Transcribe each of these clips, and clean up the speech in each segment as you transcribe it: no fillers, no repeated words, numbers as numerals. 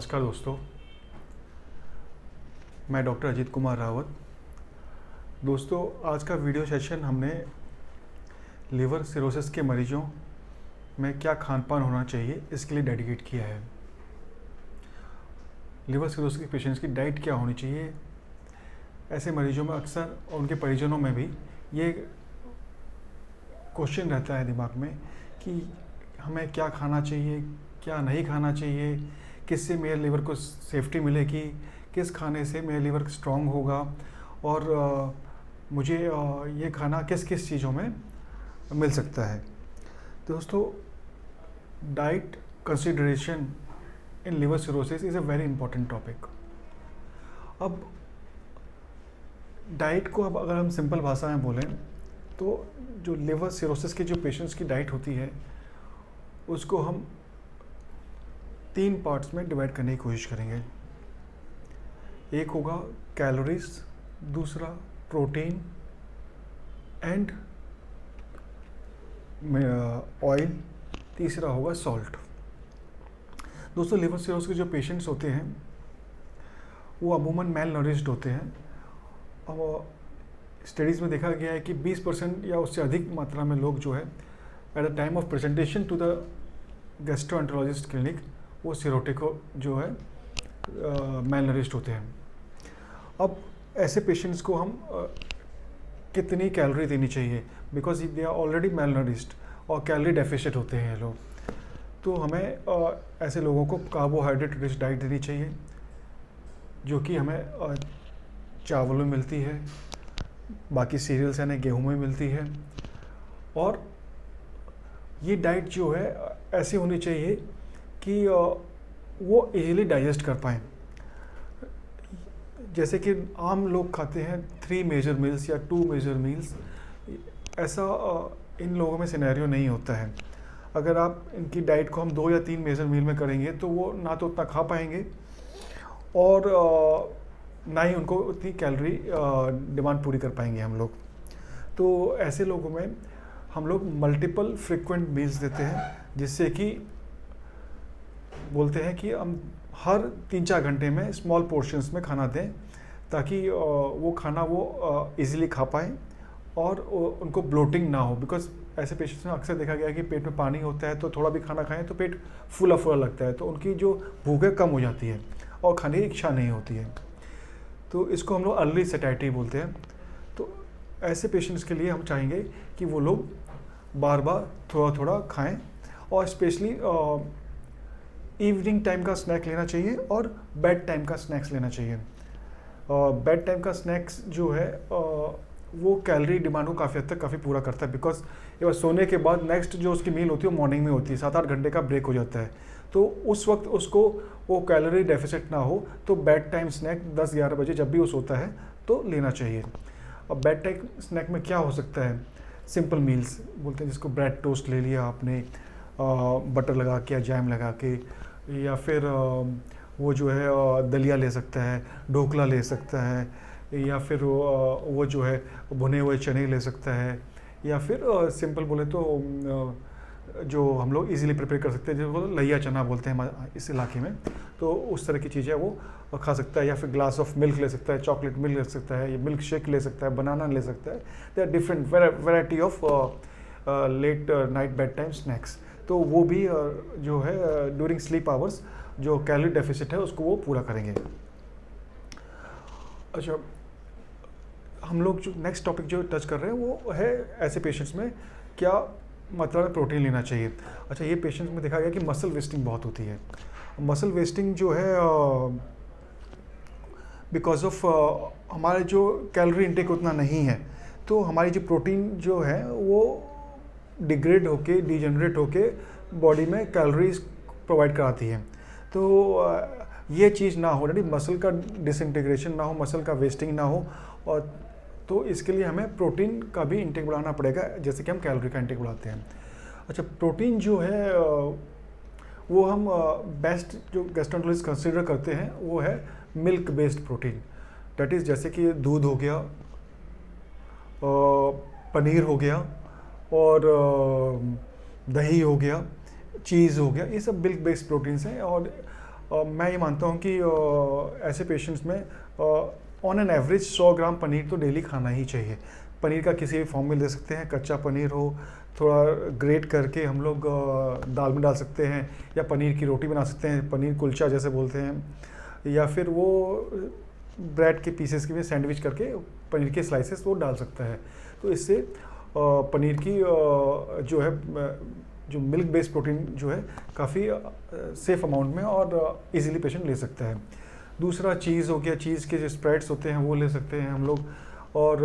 नमस्कार दोस्तों, मैं डॉक्टर अजीत कुमार रावत। दोस्तों, आज का वीडियो सेशन हमने लिवर सिरोसिस के मरीजों में क्या खान पान होना चाहिए इसके लिए डेडिकेट किया है। लिवर सिरोसिस के पेशेंट्स की डाइट क्या होनी चाहिए, ऐसे मरीजों में अक्सर और उनके परिजनों में भी ये क्वेश्चन रहता है दिमाग में कि हमें क्या खाना चाहिए, क्या नहीं खाना चाहिए, किससे मेरे लिवर को सेफ्टी मिलेगी, किस खाने से मेरा लिवर स्ट्रांग होगा और मुझे ये खाना किस किस चीज़ों में मिल सकता है। तो दोस्तों, diet consideration in liver cirrhosis is a very important topic. अब डाइट को अगर हम सिंपल भाषा में बोलें तो जो लिवर सिरोसिस के जो पेशेंट्स की डाइट होती है उसको हम 3 पार्ट्स में डिवाइड करने की कोशिश करेंगे। एक होगा कैलोरीज, दूसरा प्रोटीन एंड ऑयल, तीसरा होगा सॉल्ट। दोस्तों, लिवर सिरोसिस के जो पेशेंट्स होते हैं वो अमूमन मेल नरिश्ड होते हैं और स्टडीज़ में देखा गया है कि 20% या उससे अधिक मात्रा में लोग जो है at the time of presentation to the gastroenterologist clinic वो सिरोटिक जो है मेल नरिश्ड होते हैं। अब ऐसे पेशेंट्स को हम कितनी कैलोरी देनी चाहिए, because they are already malnourished और कैलोरी डेफिशिएंट होते हैं ये लोग, तो हमें ऐसे लोगों को कार्बोहाइड्रेट रिच डाइट देनी चाहिए जो कि हमें चावल में मिलती है, बाकी सीरियल्स यानी गेहूं में मिलती है। और ये डाइट जो है ऐसी होनी चाहिए कि वो इजीली डाइजेस्ट कर पाएँ। जैसे कि आम लोग खाते हैं 3 मेजर मील्स या 2 मेजर मील्स, ऐसा इन लोगों में सिनेरियो नहीं होता है। अगर आप इनकी डाइट को हम 2 या 3 मेजर मील में करेंगे तो वो ना तो उतना खा पाएंगे और ना ही उनको उतनी कैलोरी डिमांड पूरी कर पाएंगे हम लोग। तो ऐसे लोगों में हम लोग मल्टीपल फ्रिक्वेंट मील्स देते हैं, जिससे कि बोलते हैं कि हम हर 3-4 घंटे में स्मॉल पोर्शंस में खाना दें ताकि वो खाना वो इजीली खा पाएँ और उनको ब्लोटिंग ना हो। बिकॉज ऐसे पेशेंट्स में अक्सर देखा गया है कि पेट में पानी होता है तो थोड़ा भी खाना खाएं तो पेट फूला फूला लगता है, तो उनकी जो भूख है कम हो जाती है और खाने की इच्छा नहीं होती है। तो इसको हम लोग अर्ली सैटिस्फैक्शन बोलते हैं। तो ऐसे पेशेंट्स के लिए हम चाहेंगे कि वो लोग बार बार थोड़ा थोड़ा खाएं और स्पेशली इवनिंग टाइम का स्नैक लेना चाहिए और बेड टाइम का स्नैक्स लेना चाहिए। बेड टाइम का स्नैक्स जो है वो कैलोरी डिमांड को काफ़ी हद तक काफ़ी पूरा करता है, बिकॉज ये बार सोने के बाद नेक्स्ट जो उसकी मील होती है वो मॉर्निंग में होती है, 7-8 घंटे का ब्रेक हो जाता है। तो उस वक्त उसको वो कैलोरी डेफिसिट ना हो तो बेड टाइम स्नैक 10-11 बजे जब भी वो सोता है तो लेना चाहिए। अब बेड टाइम स्नैक में क्या हो सकता है, सिंपल मील्स बोलते हैं जिसको ब्रेड टोस्ट ले लिया आपने बटर लगा के या जैम लगा के, या फिर वो जो है दलिया ले सकता है, ढोकला ले सकता है, या फिर वो जो है भुने हुए चने ले सकता है, या फिर सिंपल बोले तो जो हम लोग इजीली प्रिपेयर कर सकते हैं जिसको लइया चना बोलते हैं इस इलाके में, तो उस तरह की चीज़ें वो खा सकता है। या फिर ग्लास ऑफ मिल्क ले सकता है, चॉकलेट मिल्क ले सकता है, या मिल्क शेक ले सकता है, बनाना ले सकता है। They are different variety of late night bedtime snacks. तो वो भी जो है ड्यूरिंग स्लीप आवर्स जो कैलोरी डेफिसिट है उसको वो पूरा करेंगे। अच्छा, हम लोग जो नेक्स्ट टॉपिक जो टच कर रहे हैं वो है ऐसे पेशेंट्स में क्या मात्रा में प्रोटीन लेना चाहिए। अच्छा, ये पेशेंट्स में देखा गया कि मसल वेस्टिंग बहुत होती है। मसल वेस्टिंग जो है बिकॉज ऑफ हमारे जो कैलोरी इंटेक उतना नहीं है, तो हमारी जो प्रोटीन जो है वो डिग्रेड होके डिजेनरेट होके बॉडी में कैलोरीज प्रोवाइड कराती है। तो ये चीज़ ना हो, मसल का डिसइंटीग्रेशन ना हो, मसल का वेस्टिंग ना हो, और तो इसके लिए हमें प्रोटीन का भी इंटेक बढ़ाना पड़ेगा जैसे कि हम कैलोरी का इंटेक बढ़ाते हैं। अच्छा, प्रोटीन जो है वो हम बेस्ट जो गैस्ट्रोएंटरोलॉजिस्ट कंसीडर करते हैं वो है milk based protein. That is जैसे कि दूध हो गया, पनीर हो गया और दही हो गया, चीज़ हो गया, ये सब मिल्क बेस्ड प्रोटीन्स हैं। और मैं ये मानता हूँ कि ऐसे पेशेंट्स में ऑन एन एवरेज 100 ग्राम पनीर तो डेली खाना ही चाहिए। पनीर का किसी भी फॉर्म में ले सकते हैं, कच्चा पनीर हो, थोड़ा ग्रेट करके हम लोग दाल में डाल सकते हैं, या पनीर की रोटी बना सकते हैं, पनीर कुलचा जैसे बोलते हैं, या फिर वो ब्रेड के पीसेस के में सैंडविच करके पनीर के स्लाइसेस वो डाल सकता है। तो इससे पनीर की जो है जो मिल्क बेस्ड प्रोटीन जो है काफ़ी सेफ अमाउंट में और इजीली पेशेंट ले सकता है। दूसरा चीज़ हो गया, चीज़ के जो स्प्रेड्स होते हैं वो ले सकते हैं हम लोग, और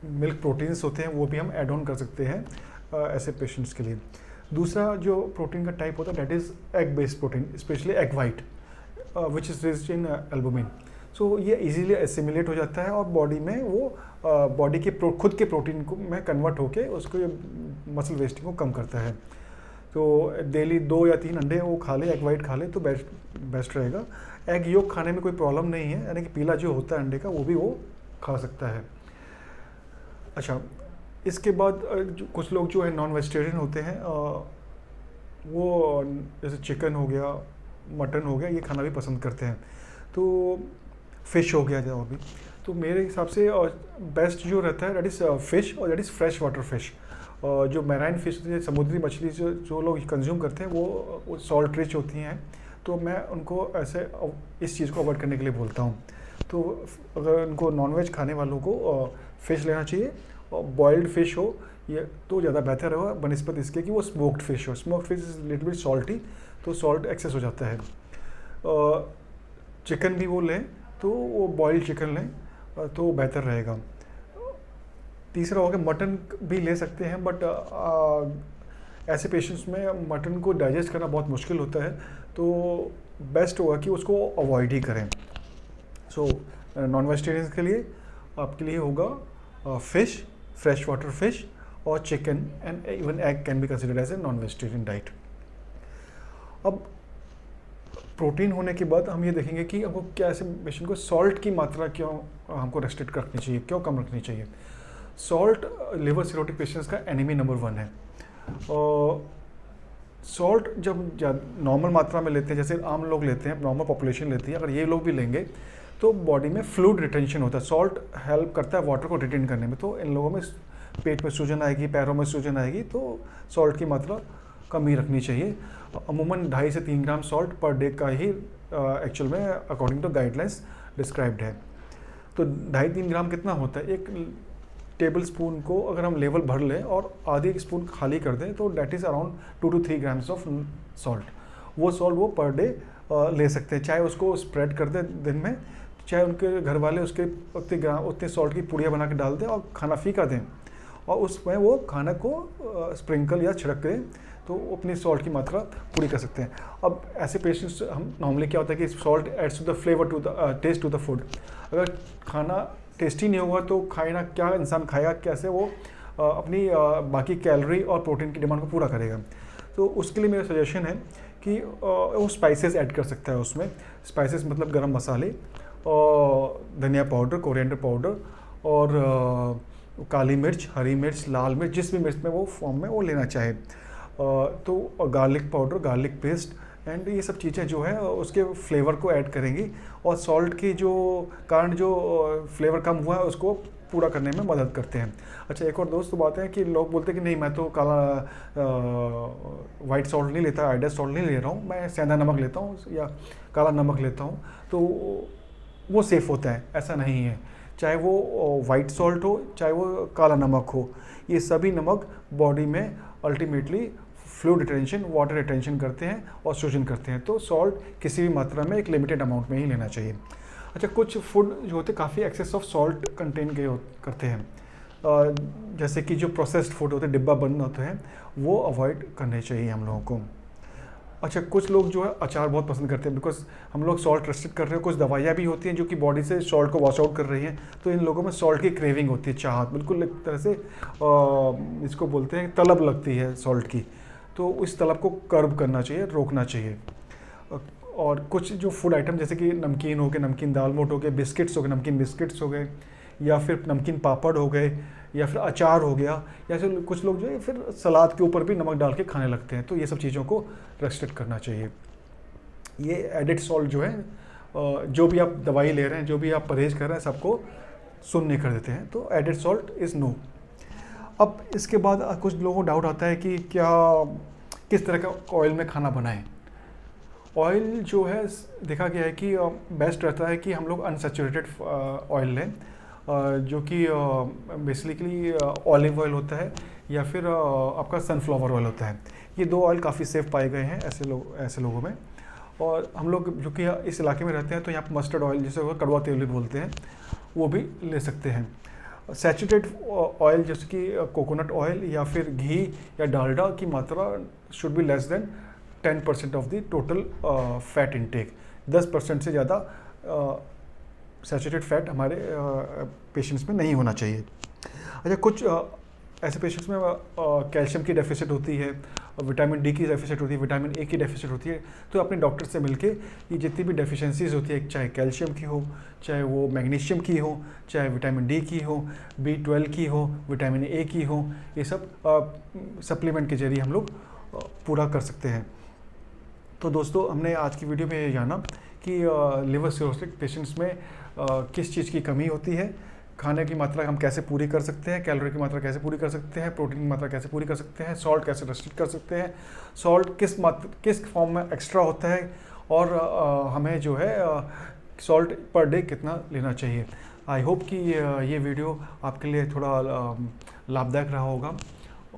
मिल्क प्रोटीन्स होते हैं वो भी हम ऐड ऑन कर सकते हैं ऐसे पेशेंट्स के लिए। दूसरा जो प्रोटीन का टाइप होता है that is egg based protein, specially egg white which is rich in albumin. So ये इजीली एसिमिलेट हो जाता है और बॉडी में वो बॉडी के खुद के प्रोटीन को में कन्वर्ट होके उसको मसल वेस्टिंग को कम करता है। तो डेली 2 या 3 अंडे वो खा ले, एग वाइट खा ले तो बेस्ट रहेगा। एग योक खाने में कोई प्रॉब्लम नहीं है, यानी कि पीला जो होता है अंडे का वो भी वो खा सकता है। अच्छा, इसके बाद कुछ लोग जो है नॉन वेजिटेरियन होते हैं, वो जैसे चिकन हो गया, मटन हो गया, ये खाना भी पसंद करते हैं। तो फ़िश हो गया और भी, तो मेरे हिसाब से बेस्ट जो रहता है दैट इज़ फ़िश, और that is fresh water fish. जो मैराइन फ़िश होती है, समुद्री मछली जो लोग कंज्यूम करते हैं वो सॉल्ट रिच होती हैं, तो मैं उनको ऐसे इस चीज़ को अवॉइड करने के लिए बोलता हूँ। तो अगर उनको नॉनवेज खाने वालों को फ़िश लेना चाहिए, और बॉइल्ड फ़िश हो ये तो ज़्यादा बेहतर होगा बनस्पत इसके कि वो स्मोक्ड फ़िश हो। Smoked fish is little bit salty, तो सॉल्ट एक्सेस हो जाता है। चिकन भी वो लें तो वो बॉइल्ड चिकन लें तो बेहतर रहेगा। तीसरा हो गया मटन भी ले सकते हैं, बट ऐसे पेशेंट्स में मटन को डाइजेस्ट करना बहुत मुश्किल होता है, तो बेस्ट होगा कि उसको अवॉइड ही करें। सो नॉन वेजिटेरियंस के लिए आपके लिए होगा फ़िश, फ्रेश वाटर फ़िश और chicken, and even egg can be considered as a non vegetarian diet. अब प्रोटीन होने के बाद हम ये देखेंगे कि हमको क्या ऐसे पेशेंट को सॉल्ट की मात्रा क्यों हमको रेस्ट्रिक्ट रखनी चाहिए, क्यों कम रखनी चाहिए। सॉल्ट लिवर सिरोटिक पेशेंट्स का एनिमी नंबर 1 है। सॉल्ट जब नॉर्मल मात्रा में लेते हैं, जैसे आम लोग लेते हैं, नॉर्मल पॉपुलेशन लेती है, अगर ये लोग भी लेंगे तो बॉडी में फ्लूइड रिटेंशन होता है। सॉल्ट हेल्प करता है वाटर को रिटेन करने में, तो इन लोगों में पेट में सूजन आएगी, पैरों में सूजन आएगी, तो सॉल्ट की मात्रा कम ही रखनी चाहिए। अमूमन 2.5 से 3 ग्राम सॉल्ट पर डे का ही एक्चुअल में अकॉर्डिंग टू गाइडलाइंस डिस्क्राइब्ड है। तो 2.5-3 ग्राम कितना होता है, एक टेबल स्पून को अगर हम लेवल भर लें और आधी स्पून खाली कर दें तो that is around 2 to 3 grams of salt. वो सॉल्ट वो पर डे ले सकते हैं, चाहे उसको स्प्रेड कर दें दिन में, चाहे उनके घर वाले उसके उतने सॉल्ट की पुड़िया बना के डाल दें और खाना फीका दें, और उसमें वो खाना को स्प्रिंकल या छिड़क दें, तो अपनी सॉल्ट की मात्रा पूरी कर सकते हैं। अब ऐसे पेशेंट्स हम नॉर्मली क्या होता है कि salt adds to the flavour to the taste to the food. अगर खाना टेस्टी नहीं होगा तो खाना क्या इंसान खाएगा, कैसे वो अपनी बाकी कैलोरी और प्रोटीन की डिमांड को पूरा करेगा। तो उसके लिए मेरा सजेशन है कि वो स्पाइसेस ऐड कर सकता है उसमें। स्पाइसेस मतलब गरम मसाले और धनिया पाउडर, कोरिएंडर पाउडर और काली मिर्च, हरी मिर्च, लाल मिर्च, जिस भी मिर्च में वो फॉर्म में वो लेना चाहे, तो garlic powder, garlic paste, and ये सब चीज़ें जो है उसके फ्लेवर को ऐड करेंगी और सॉल्ट की जो कारण जो फ्लेवर कम हुआ है उसको पूरा करने में मदद करते हैं। अच्छा, एक और दोस्त बात है कि लोग बोलते हैं कि नहीं मैं तो काला वाइट सॉल्ट नहीं लेता, आइडल सॉल्ट नहीं ले रहा हूँ, मैं सेंधा नमक लेता हूँ या काला नमक लेता हूँ, तो वो सेफ़ होता है। ऐसा नहीं है, चाहे वो वाइट सॉल्ट हो चाहे वो काला नमक हो, ये सभी नमक बॉडी में ultimately fluid retention, water retention करते हैं और शोषण करते हैं। तो सॉल्ट किसी भी मात्रा में एक लिमिटेड अमाउंट में ही लेना चाहिए। अच्छा, कुछ फूड जो होते हैं काफ़ी एक्सेस ऑफ सॉल्ट कंटेन करते हैं, जैसे कि जो प्रोसेस्ड फूड होते हैं, डिब्बा बंद होते हैं, वो अवॉइड करने चाहिए हम लोगों को। अच्छा, कुछ लोग जो है अचार बहुत पसंद करते हैं, बिकॉज हम लोग सॉल्ट रेस्ट्रिक्ट कर रहे हैं। कुछ दवाइयाँ भी होती हैं जो कि बॉडी से सॉल्ट को वॉश आउट कर रही हैं, तो इन लोगों में सॉल्ट की क्रेविंग होती है, चाहत, बिल्कुल एक तरह से इसको बोलते हैं तलब लगती है सॉल्ट की। तो इस तलब को कर्ब करना चाहिए, रोकना चाहिए। और कुछ जो फूड आइटम जैसे कि नमकीन हो गए, नमकीन दाल मोट हो गए, बिस्किट्स हो गए, नमकीन बिस्किट्स हो गए, या फिर नमकीन पापड़ हो गए, या फिर अचार हो गया, या फिर कुछ लोग जो है फिर सलाद के ऊपर भी नमक डाल के खाने लगते हैं, तो ये सब चीज़ों को रेस्ट्रिक्ट करना चाहिए। ये एडिड सॉल्ट जो है जो भी आप दवाई ले रहे हैं, जो भी आप परहेज कर रहे हैं, सबको शून्य कर देते हैं। तो एडिड सॉल्ट इज़ नो। अब इसके बाद कुछ लोगों को डाउट आता है कि क्या किस तरह का ऑयल में खाना बनाएं। ऑयल जो है देखा गया है कि बेस्ट रहता है कि हम लोग अनसैचुरेटेड ऑयल लें, जो कि बेसिकली ऑलिव ऑयल होता है या फिर आपका सनफ्लावर ऑयल होता है। ये दो ऑयल काफ़ी सेफ पाए गए हैं ऐसे लोगों में। और हम लोग जो कि इस इलाके में रहते हैं तो यहाँ पर मस्टर्ड ऑयल, जिसे कड़वा तेल भी बोलते हैं, वो भी ले सकते हैं। सैचुरेटेड ऑयल जैसे कि कोकोनट ऑयल या फिर घी या डालडा की मात्रा should be less than 10% of the total fat intake. 10% से ज़्यादा सैचुरेटेड फैट हमारे पेशेंट्स में नहीं होना चाहिए। अच्छा, कुछ ऐसे पेशेंट्स में कैल्शियम की डेफिसिट होती है, विटामिन डी की डेफिसिट होती है, विटामिन ए की डेफिसिट होती है। तो अपने डॉक्टर से मिलके ये जितनी भी डेफिशिएंसीज होती है, चाहे कैल्शियम की हो, चाहे वो मैग्नीशियम की हो, चाहे विटामिन डी की हो, B12 की हो, विटामिन ए की हो, ये सब सप्लीमेंट के जरिए हम लोग पूरा कर सकते हैं। तो दोस्तों, हमने आज की वीडियो में ये जाना कि लिवर सिरोसिस पेशेंट्स में किस चीज़ की कमी होती है, खाने की मात्रा हम कैसे पूरी कर सकते हैं, कैलोरी की मात्रा कैसे पूरी कर सकते हैं, प्रोटीन की मात्रा कैसे पूरी कर सकते हैं, सॉल्ट कैसे रेस्ट्रिक्ट कर सकते हैं, सॉल्ट किस फॉर्म में एक्स्ट्रा होता है, और हमें जो है सॉल्ट पर डे कितना लेना चाहिए। आई होप कि ये वीडियो आपके लिए थोड़ा लाभदायक रहा होगा।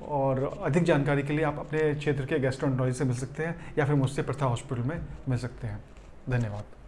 और अधिक जानकारी के लिए आप अपने क्षेत्र के गैस्ट्रोएंटरोलॉजिस्ट से मिल सकते हैं या फिर मुझसे प्रथा हॉस्पिटल में मिल सकते हैं। धन्यवाद।